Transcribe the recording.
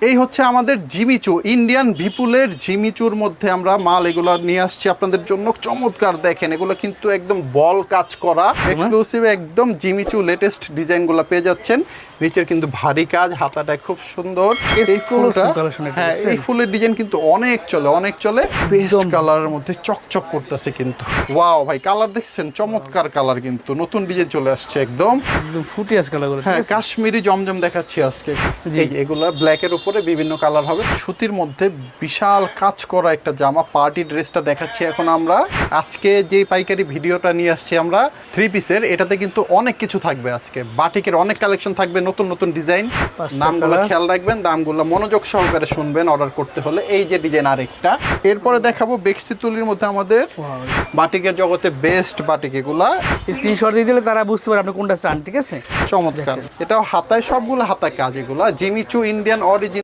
এই হচ্ছে আমাদের জিমিচু, ইন্ডিয়ান বিপুলের জিমিচুর মধ্যে আমরা মাল এগুলো নিয়ে আসছি আপনাদের জন্য। চমৎকার দেখেন, এগুলো কিন্তু একদম বল কাজ করা এক্সক্লুসিভ, একদম জিমিচু লেটেস্ট ডিজাইনগুলো পেয়ে যাচ্ছেন। নিচের কিন্তু ভারী কাজ, হাতাটা খুব সুন্দর। এই ফুলটা, হ্যাঁ এই ফুলের ডিজাইন কিন্তু অনেক চলে, অনেক চলে। বেস্ট কালারের মধ্যে চকচক করতেছে কিন্তু। ওয়াও ভাই, কালার দেখছেন? চমৎকার কালার, কিন্তু নতুন ডিজাইন চলে আসছে একদম ফুটিয়াস কালার। হ্যাঁ, কাশ্মীরি জমজম দেখাচ্ছি আজকে। এগুলা ব্ল্যাকের উপরে বিভিন্ন কালার হবে, সুতির মধ্যে বিশাল কাজ করা একটা জামা। পার্টি ড্রেসটা দেখাচ্ছি এখন আমরা। আজকে যে পাইকারি ভিডিওটা নিয়ে আসছি আমরা 3 পিসের, এটাতে কিন্তু অনেক কিছু থাকবে। আজকে বাটিকের অনেক কালেকশন থাকবে, নতুন নতুন ডিজাইন। নামগুলো খেয়াল রাখবেন, দামগুলো মনোযোগ সহকারে শুনবেন অর্ডার করতে হলে। এই যে ডিজাইন আরেকটা, এরপরে দেখাবো বেক্সি তুলির মধ্যে আমাদের বাটিকের জগতে বেস্ট বাটিক। এগুলা স্ক্রিনশট দিয়ে দিলে তারা বুঝতে পারে আপনি কোনটা চান, ঠিক আছে? চমৎকার। এটাও হাতায়, সবগুলো হাতায় কাজ। এগুলা জিমিচু ইন্ডিয়ান অরিজিন